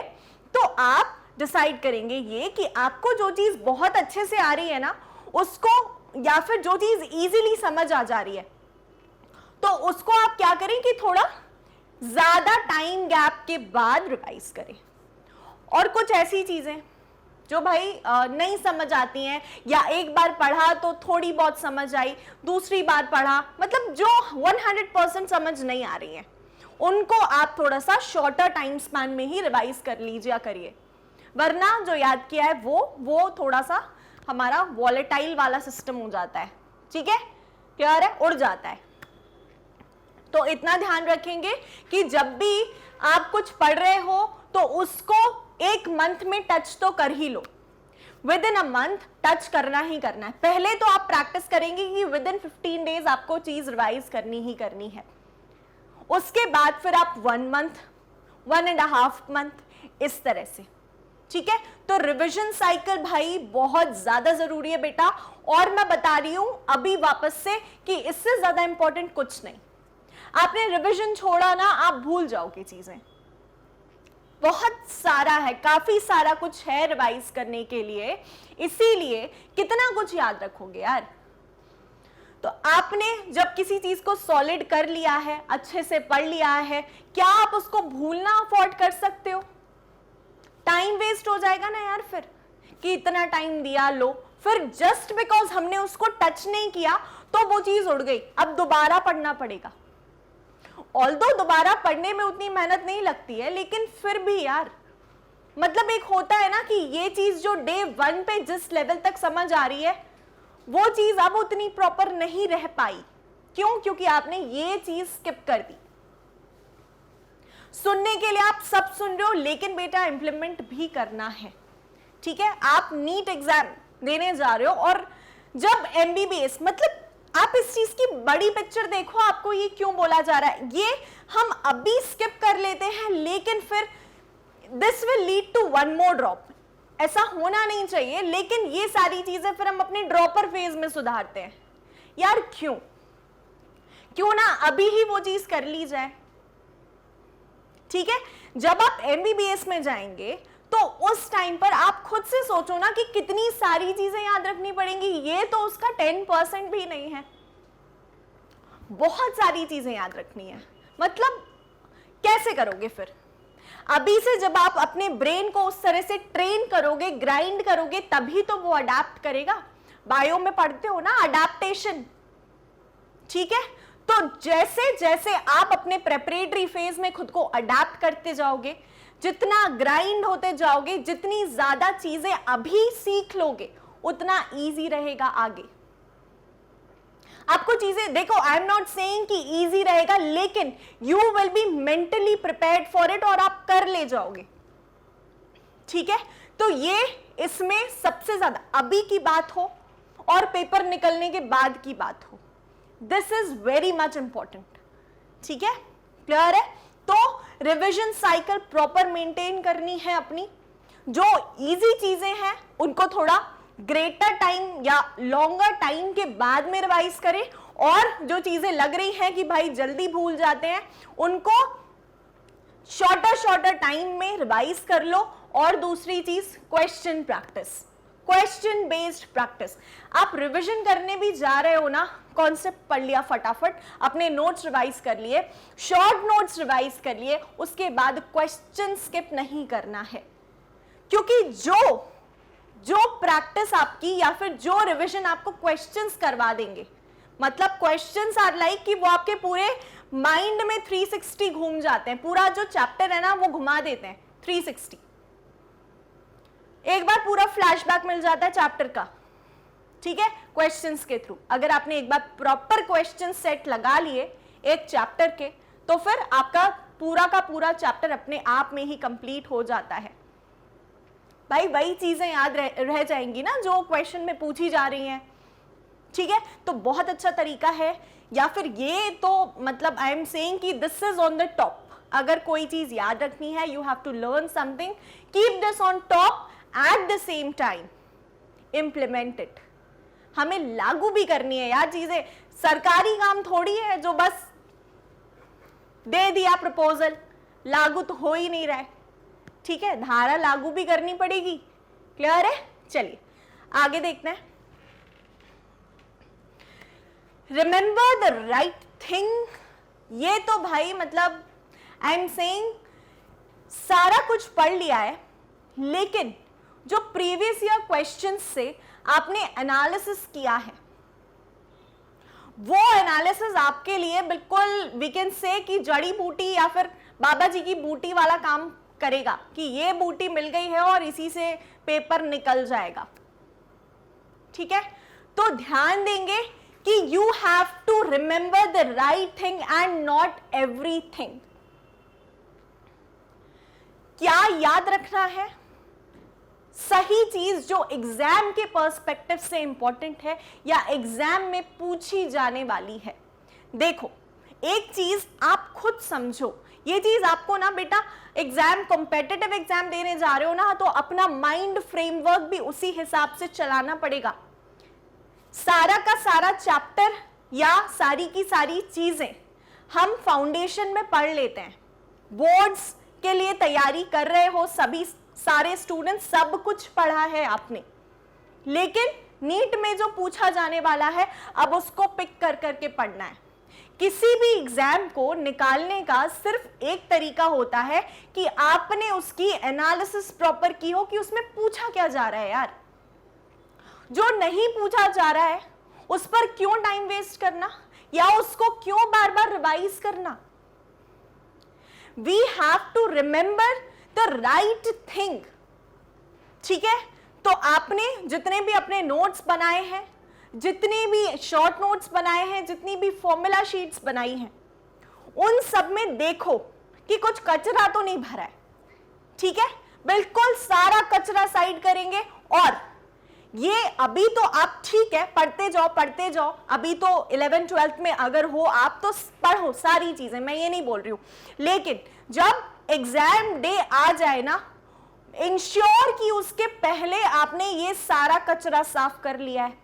तो आप डिसाइड करेंगे ये कि आपको जो चीज बहुत अच्छे से आ रही है ना उसको, या फिर जो चीज इजीली समझ आ जा रही है, तो उसको आप क्या करें कि थोड़ा ज्यादा टाइम गैप के बाद रिवाइज करें। और कुछ ऐसी चीजें जो भाई नहीं समझ आती हैं, या एक बार पढ़ा तो थोड़ी बहुत समझ आई, दूसरी बार पढ़ा मतलब जो 100% समझ नहीं आ रही है, उनको आप थोड़ा सा शॉर्टर टाइम स्पैन में ही रिवाइज कर लीजिए करिए। वरना जो याद किया है वो थोड़ा सा हमारा वॉलेटाइल वाला सिस्टम हो जाता है, ठीक है, क्लियर है, उड़ जाता है। तो इतना ध्यान रखेंगे कि जब भी आप कुछ पढ़ रहे हो तो उसको एक मंथ में टच तो कर ही लो। Within a month touch करना ही करना है। पहले तो आप प्रैक्टिस करेंगे कि विद इन 15 डेज आपको चीज रिवाइज करनी ही करनी है। उसके बाद फिर आप 1 मंथ, 1.5 मंथ, इस तरह से, ठीक है। तो रिवीजन साइकिल भाई बहुत ज्यादा जरूरी है बेटा। और मैं बता रही हूं अभी वापस से कि इससे ज्यादा इंपॉर्टेंट कुछ नहीं। आपने रिवीजन छोड़ा ना, आप भूल जाओगे चीजें। बहुत सारा है, काफी सारा कुछ है रिवाइज करने के लिए, इसीलिए कितना कुछ याद रखोगे यार। तो आपने जब किसी चीज को सॉलिड कर लिया है, अच्छे से पढ़ लिया है, क्या आप उसको भूलना अफोर्ड कर सकते हो? टाइम वेस्ट हो जाएगा ना यार फिर, कि इतना टाइम दिया, लो फिर जस्ट बिकॉज हमने उसको टच नहीं किया तो वो चीज उड़ गई, अब दोबारा पढ़ना पड़ेगा। ऑल्दो दोबारा पढ़ने में उतनी मेहनत नहीं लगती है, लेकिन फिर भी यार, मतलब एक होता है ना कि ये चीज जो डे 1 पे जिस लेवल तक समझ आ रही है, वो चीज अब उतनी प्रॉपर नहीं रह पाई। क्यों? क्योंकि आपने ये चीज स्किप कर दी। सुनने के लिए आप सब सुन रहे हो, लेकिन बेटा इंप्लीमेंट भी करना है, ठीक है। आप नीट एग्जाम देने जा रहे हो और जब एमबीबीएस, मतलब आप इस चीज की बड़ी पिक्चर देखो, आपको ये क्यों बोला जा रहा है, ये हम अभी स्किप कर लेते हैं, लेकिन फिर this will lead to one more drop. ऐसा होना नहीं चाहिए, लेकिन ये सारी चीजें फिर हम अपने ड्रॉपर फेज में सुधारते हैं। यार क्यों ना अभी ही वो चीज कर ली जाए। ठीक है, जब आप एमबीबीएस में जाएंगे तो उस टाइम पर आप खुद से सोचो ना कि कितनी सारी चीजें याद रखनी पड़ेंगी। ये तो उसका 10% भी नहीं है, बहुत सारी चीजें याद रखनी है। मतलब कैसे करोगे फिर? अभी से जब आप अपने ब्रेन को उस तरह से ट्रेन करोगे, ग्राइंड करोगे, तभी तो वो अडेप्ट करेगा। बायो में पढ़ते हो ना, अडेप्टेशन। ठीक है, तो जैसे जैसे आप अपने प्रेपरेटरी फेज में खुद को अडेप्ट करते जाओगे, जितना ग्राइंड होते जाओगे, जितनी ज्यादा चीजें अभी सीख लोगे, उतना इजी रहेगा आगे। आपको चीजें देखो, आई एम नॉट सेइंग कि इजी रहेगा, लेकिन you will be mentally prepared for it और आप कर ले जाओगे। ठीक है, तो ये इसमें सबसे ज्यादा अभी की बात हो और पेपर निकलने के बाद की बात हो, this is very much important. ठीक है, क्लियर है? तो रिवीजन साइकिल प्रॉपर मेंटेन करनी है अपनी। जो इजी चीजें हैं उनको थोड़ा ग्रेटर टाइम या लॉन्गर टाइम के बाद में रिवाइज करें, और जो चीजें लग रही हैं कि भाई जल्दी भूल जाते हैं, उनको शॉर्टर टाइम में रिवाइज कर लो। और दूसरी चीज, question practice, question based practice. आप रिवीजन करने भी जा रहे हो ना, कॉन्सेप्ट पढ़ लिया फटाफट, अपने नोट्स रिवाइज कर लिए, शॉर्ट नोट्स रिवाइज कर लिए, उसके बाद क्वेश्चन स्किप नहीं करना है। क्योंकि जो प्रैक्टिस आपकी या फिर जो रिवीजन आपको क्वेश्चंस करवा देंगे, मतलब क्वेश्चंस आर लाइक कि वो आपके पूरे माइंड में 360 घूम जाते हैं। पूरा जो चैप्टर है ना वो घुमा देते हैं 360। एक बार पूरा फ्लैशबैक मिल जाता है चैप्टर का। ठीक है, क्वेश्चंस के थ्रू अगर आपने एक बार प्रॉपर क्वेश्चन सेट लगा लिए एक चैप्टर के, तो फिर आपका पूरा का पूरा चैप्टर अपने आप में ही कंप्लीट हो जाता है। भाई वही चीजें याद रह जाएंगी ना जो क्वेश्चन में पूछी जा रही हैं। ठीक है, तो बहुत अच्छा तरीका है। या फिर ये तो मतलब आई एम सेइंग कि this is on the top. अगर कोई चीज याद रखनी है, you have to learn something, keep this on top, at the same time implement it. हमें लागू भी करनी है यार चीजें। सरकारी काम थोड़ी है जो बस दे दिया प्रपोजल, लागू तो हो ही नहीं रहा है। ठीक है, धारा लागू भी करनी पड़ेगी। क्लियर है? चलिए आगे देखते हैं। Remember the right thing. ये तो भाई मतलब आई एम सेइंग सारा कुछ पढ़ लिया है, लेकिन जो प्रीवियस ईयर क्वेश्चंस से आपने एनालिसिस किया है, वो एनालिसिस आपके लिए बिल्कुल वी कैन से कि जड़ी बूटी या फिर बाबा जी की बूटी वाला काम करेगा कि ये बूटी मिल गई है और इसी से पेपर निकल जाएगा। ठीक है, तो ध्यान देंगे कि you have to remember the right thing and not everything. क्या याद रखना है? सही चीज जो एग्जाम के पर्सपेक्टिव से इंपॉर्टेंट है या एग्जाम में पूछी जाने वाली है। देखो, एक चीज आप खुद समझो, ये चीज आपको ना बेटा एग्जाम, कॉम्पिटिटिव एग्जाम देने जा रहे हो ना, तो अपना माइंड फ्रेमवर्क भी उसी हिसाब से चलाना पड़ेगा। सारा का सारा चैप्टर या सारी की सारी चीजें हम फाउंडेशन में पढ़ लेते हैं। बोर्ड्स के लिए तैयारी कर रहे हो सभी सारे स्टूडेंट, सब कुछ पढ़ा है आपने, लेकिन नीट में जो पूछा जाने वाला है अब उसको पिक कर करके पढ़ना है। किसी भी एग्जाम को निकालने का सिर्फ एक तरीका होता है कि आपने उसकी एनालिसिस प्रॉपर की हो कि उसमें पूछा क्या जा रहा है। यार जो नहीं पूछा जा रहा है उस पर क्यों टाइम वेस्ट करना या उसको क्यों बार बार रिवाइज करना। We have to remember the right thing. ठीक है, तो आपने जितने भी अपने नोट्स बनाए हैं, जितने भी शॉर्ट नोट्स बनाए हैं, जितनी भी फॉर्मूला शीट्स बनाई हैं, उन सब में देखो कि कुछ कचरा तो नहीं भरा है। ठीक है, बिल्कुल सारा कचरा साइड करेंगे और ये अभी तो आप ठीक है पढ़ते जाओ, अभी तो 11th-12th में अगर हो आप तो पढ़ो सारी चीजें, मैं ये नहीं बोल रही हूं, लेकिन जब एग्जाम डे आ जाए ना, इंश्योर कि उसके पहले आपने ये सारा कचरा साफ कर लिया है।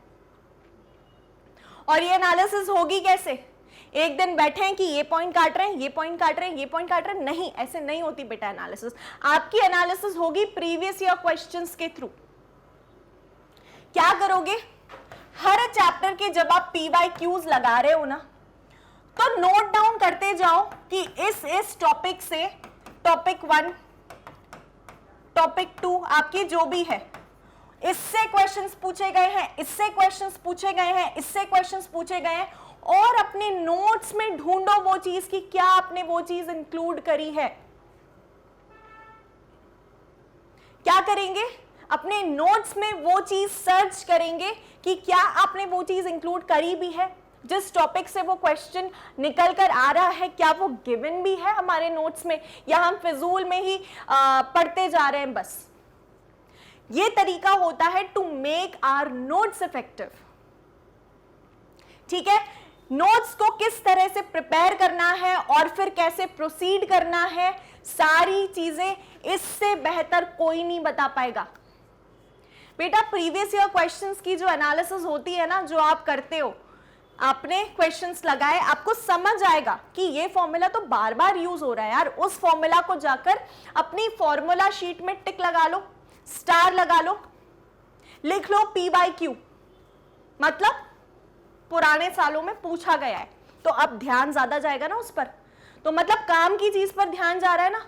और ये एनालिसिस होगी कैसे? एक दिन बैठे हैं कि ये पॉइंट काट रहे हैं, ये पॉइंट काट रहे हैं, ये पॉइंट काट रहे हैं, नहीं, ऐसे नहीं होती बेटा एनालिसिस। आपकी एनालिसिस होगी प्रीवियस ईयर क्वेश्चंस के थ्रू। क्या करोगे? हर चैप्टर के जब आप PYQs लगा रहे हो ना, तो नोट डाउन करते जाओ कि इस टॉपिक से टॉपिक 1, टॉपिक 2 आपकी जो भी है, इससे क्वेश्चंस पूछे गए हैं, इससे क्वेश्चंस पूछे गए हैं, इससे क्वेश्चंस पूछे गए हैं, और अपने नोट्स में ढूंढो वो चीज कि क्या आपने वो चीज इंक्लूड करी है। क्या करेंगे? अपने नोट्स में वो चीज सर्च करेंगे कि क्या आपने वो चीज इंक्लूड करी भी है, जिस टॉपिक से वो क्वेश्चन निकल कर आ रहा है, क्या वो गिवन भी है हमारे नोट्स में, या हम फिजूल में ही पढ़ते जा रहे हैं बस। ये तरीका होता है to make our notes effective. ठीक है, नोट्स को किस तरह से प्रिपेयर करना है और फिर कैसे प्रोसीड करना है, सारी चीजें इससे बेहतर कोई नहीं बता पाएगा। बेटा प्रीवियस ईयर क्वेश्चंस की जो एनालिसिस होती है ना, जो आप करते हो, आपने क्वेश्चंस लगाए, आपको समझ आएगा कि ये फॉर्मूला तो बार बार यूज हो रहा है यार, उस फॉर्मूला को जाकर अपनी फॉर्मूला शीट में टिक लगा लो, स्टार लगा लो, लिख लो PYQ, मतलब पुराने सालों में पूछा गया है, तो अब ध्यान ज्यादा जाएगा ना उस पर, तो मतलब काम की चीज पर ध्यान जा रहा है ना,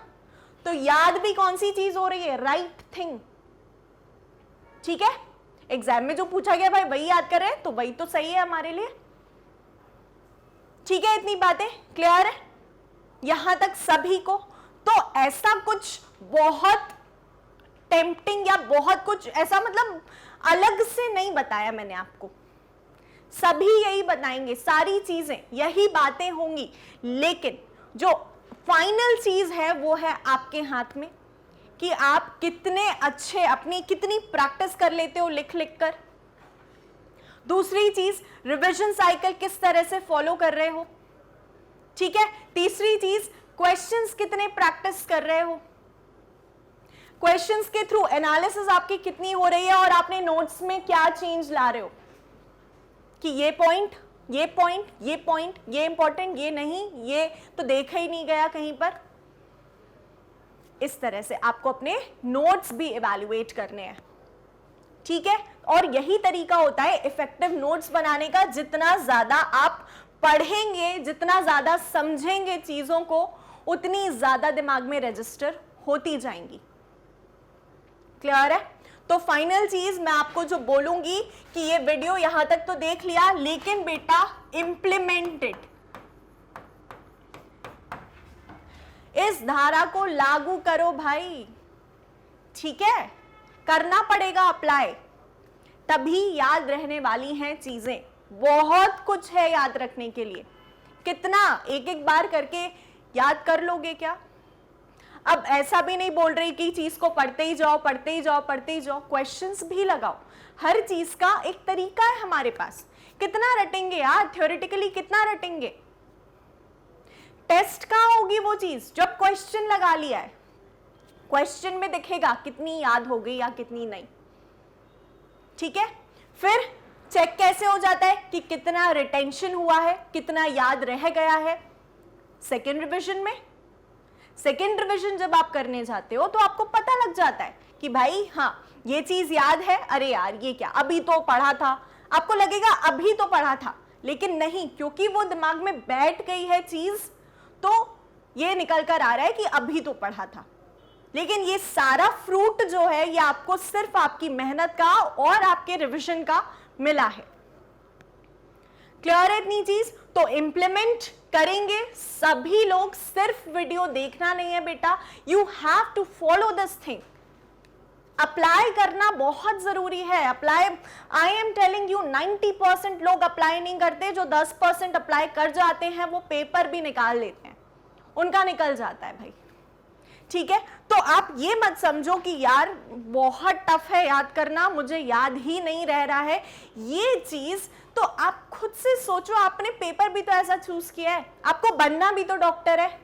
तो याद भी कौन सी चीज हो रही है? Right thing. ठीक है, एग्जाम में जो पूछा गया भाई वही याद कर रहे हैं, तो वही तो सही है हमारे लिए। ठीक है, इतनी बातें क्लियर है यहां तक सभी को? तो ऐसा कुछ बहुत टेम्पटिंग या बहुत कुछ ऐसा मतलब अलग से नहीं बताया मैंने आपको, सभी यही बताएंगे, सारी चीजें यही बातें होंगी, लेकिन जो फाइनल चीज है वो है आपके हाथ में कि आप कितने अच्छे, अपनी कितनी प्रैक्टिस कर लेते हो लिख लिख कर। दूसरी चीज, रिवीजन साइकिल किस तरह से फॉलो कर रहे हो। ठीक है, तीसरी चीज, क्वेश्चंस कितने प्रैक्टिस कर रहे हो, क्वेश्चंस के थ्रू एनालिसिस आपकी कितनी हो रही है, और आपने नोट्स में क्या चेंज ला रहे हो कि ये पॉइंट, ये पॉइंट, ये पॉइंट, ये इंपॉर्टेंट, ये नहीं, ये तो देखा ही नहीं गया कहीं पर। इस तरह से आपको अपने नोट्स भी इवैल्यूएट करने हैं। ठीक है, और यही तरीका होता है इफेक्टिव नोट्स बनाने का। जितना ज्यादा आप पढ़ेंगे, जितना ज्यादा समझेंगे चीजों को, उतनी ज्यादा दिमाग में रजिस्टर होती जाएंगी। क्लियर है? तो फाइनल चीज मैं आपको जो बोलूंगी कि ये वीडियो यहां तक तो देख लिया, लेकिन बेटा इम्प्लीमेंटेड, इस धारा को लागू करो भाई। ठीक है, करना पड़ेगा अप्लाई, तभी याद रहने वाली हैं चीजें। बहुत कुछ है याद रखने के लिए, कितना एक एक बार करके याद कर लोगे क्या? अब ऐसा भी नहीं बोल रही कि चीज को पढ़ते ही जाओ, पढ़ते ही जाओ, पढ़ते ही जाओ, क्वेश्चंस भी लगाओ। हर चीज का एक तरीका है हमारे पास। कितना रटेंगे यार, थ्योरेटिकली कितना रटेंगे? टेस्ट कहां होगी वो चीज जब क्वेश्चन लगा लिया है, क्वेश्चन में दिखेगा कितनी याद हो गई या कितनी नहीं। ठीक है, फिर चेक कैसे हो जाता है कि कितना रिटेंशन हुआ है, कितना याद रह गया है? सेकेंड रिविजन में। सेकेंड रिविजन जब आप करने जाते हो तो आपको पता लग जाता है कि भाई हाँ ये चीज याद है, अरे यार ये क्या अभी तो पढ़ा था, आपको लगेगा अभी तो पढ़ा था, लेकिन नहीं, क्योंकि वो दिमाग में बैठ गई है चीज, तो ये निकल कर आ रहा है कि अभी तो पढ़ा था। लेकिन ये सारा फ्रूट जो है ये आपको सिर्फ आपकी मेहनत का और आपके रिविजन का मिला है। क्लियर है इतनी चीज? तो इंप्लीमेंट करेंगे सभी लोग, सिर्फ वीडियो देखना नहीं है बेटा, you have to follow this thing. Apply करना बहुत जरूरी है। Apply, I am telling you, 90% लोग अप्लाई नहीं करते, जो 10% अप्लाई कर जाते हैं वो पेपर भी निकाल लेते हैं, उनका निकल जाता है भाई। ठीक है, तो आप ये मत समझो कि यार बहुत टफ है याद करना, मुझे याद ही नहीं रह रहा है ये चीज। तो आप खुद से सोचो, आपने पेपर भी तो ऐसा चूज किया है, आपको बनना भी तो डॉक्टर है।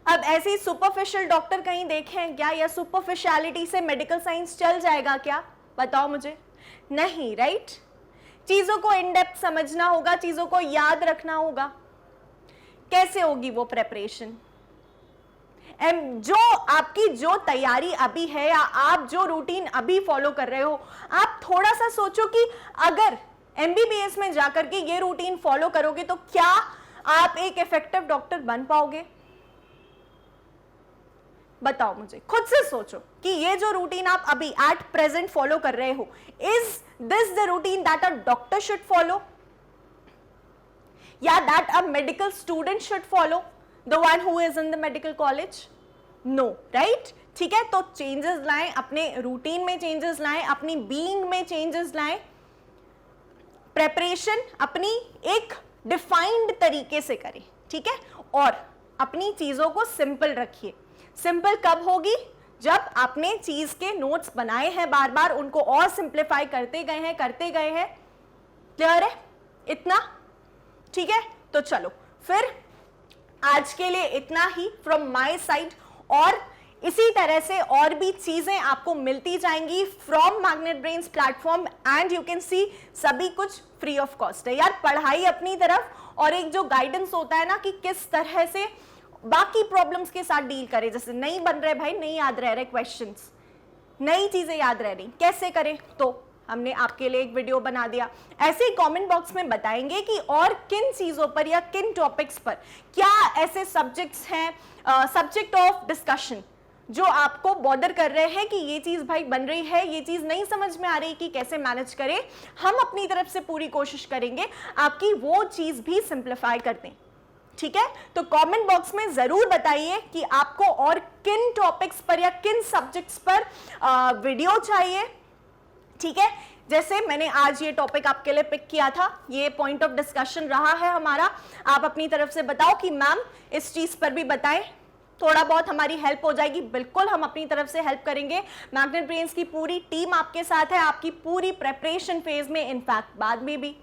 अब ऐसे ही सुपरफिशियल डॉक्टर कहीं देखे हैं क्या, या सुपरफिशियलिटी से मेडिकल साइंस चल जाएगा क्या, बताओ मुझे। नहीं, राइट। चीजों को इन डेप्थ समझना होगा, चीजों को याद रखना होगा। कैसे होगी वो प्रेपरेशन? जो आपकी जो तैयारी अभी है या आप जो रूटीन अभी फॉलो कर रहे हो, आप थोड़ा सा सोचो कि अगर एमबीबीएस में जाकर के ये रूटीन फॉलो करोगे तो क्या आप एक इफेक्टिव डॉक्टर बन पाओगे? बताओ मुझे, खुद से सोचो कि ये जो रूटीन आप अभी एट प्रेजेंट फॉलो कर रहे हो, is this the routine that a doctor should follow, या that a medical student should follow, the one who is in the medical college? No, right. ठीक है, तो चेंजेस लाएं, अपने रूटीन में चेंजेस लाएं, अपनी बीइंग में चेंजेस लाएं, प्रेपरेशन अपनी एक डिफाइंड तरीके से करें, ठीक है, और अपनी चीजों को सिंपल रखिए। सिंपल कब होगी? जब आपने चीज के नोट्स बनाए हैं, बार बार उनको और सिंप्लीफाई करते गए हैं। क्लियर है इतना? ठीक है, तो चलो फिर आज के लिए इतना ही फ्रॉम माय साइड, और इसी तरह से और भी चीजें आपको मिलती जाएंगी from magnet brains platform, and you can see सभी कुछ फ्री ऑफ कॉस्ट है। यार पढ़ाई अपनी तरफ, और एक जो गाइडेंस होता है ना कि किस तरह से बाकी प्रॉब्लम्स के साथ डील करें, जैसे नहीं बन रहे भाई, नहीं याद रह रहे क्वेश्चंस, नई चीजें याद रह रही, कैसे करें, तो हमने आपके लिए एक वीडियो बना दिया। ऐसे ही कमेंट बॉक्स में बताएंगे कि और किन चीजों पर या किन टॉपिक्स पर, क्या ऐसे सब्जेक्ट्स हैं, सब्जेक्ट ऑफ डिस्कशन जो आपको बॉदर कर रहे हैं कि ये चीज भाई बन रही है, ये चीज नहीं समझ में आ रही कि कैसे मैनेज करें। हम अपनी तरफ से पूरी कोशिश करेंगे आपकी वो चीज भी सिंप्लीफाई करते हैं, ठीक है। तो कमेंट बॉक्स में जरूर बताइए कि आपको और किन टॉपिक्स पर या किन सब्जेक्ट्स पर वीडियो चाहिए, ठीक है। जैसे मैंने आज ये टॉपिक आपके लिए पिक किया था, ये पॉइंट ऑफ डिस्कशन रहा है हमारा। आप अपनी तरफ से बताओ कि मैम इस चीज पर भी बताएं, थोड़ा बहुत हमारी हेल्प हो जाएगी। बिल्कुल हम अपनी तरफ से हेल्प करेंगे। मैग्नेट ब्रेन्स की पूरी टीम आपके साथ है, आपकी पूरी प्रेपरेशन फेज में, इनफैक्ट बाद में भी,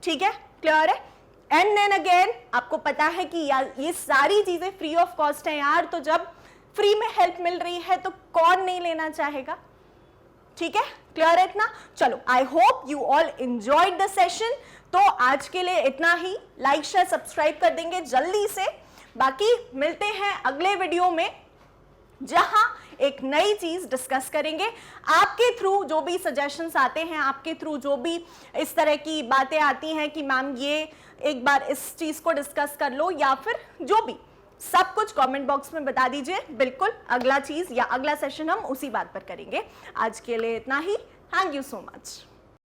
ठीक है। क्लियर है? एंड देन अगेन आपको पता है कि ये सारी चीजें फ्री ऑफ कॉस्ट है यार, तो जब फ्री में हेल्प मिल रही है तो कौन नहीं लेना चाहेगा, ठीक है। क्लियर है इतना? चलो, I hope you all enjoyed the session. तो आज के लिए इतना ही। लाइक शेयर सब्सक्राइब कर देंगे जल्दी से। बाकी मिलते हैं अगले वीडियो में, जहां एक नई चीज डिस्कस करेंगे। आपके थ्रू जो भी सजेशंस आते हैं, आपके थ्रू जो भी इस तरह की बातें आती हैं कि मैम ये एक बार इस चीज को डिस्कस कर लो, या फिर जो भी, सब कुछ कमेंट बॉक्स में बता दीजिए। बिल्कुल अगला चीज या अगला सेशन हम उसी बात पर करेंगे। आज के लिए इतना ही। Thank you so much.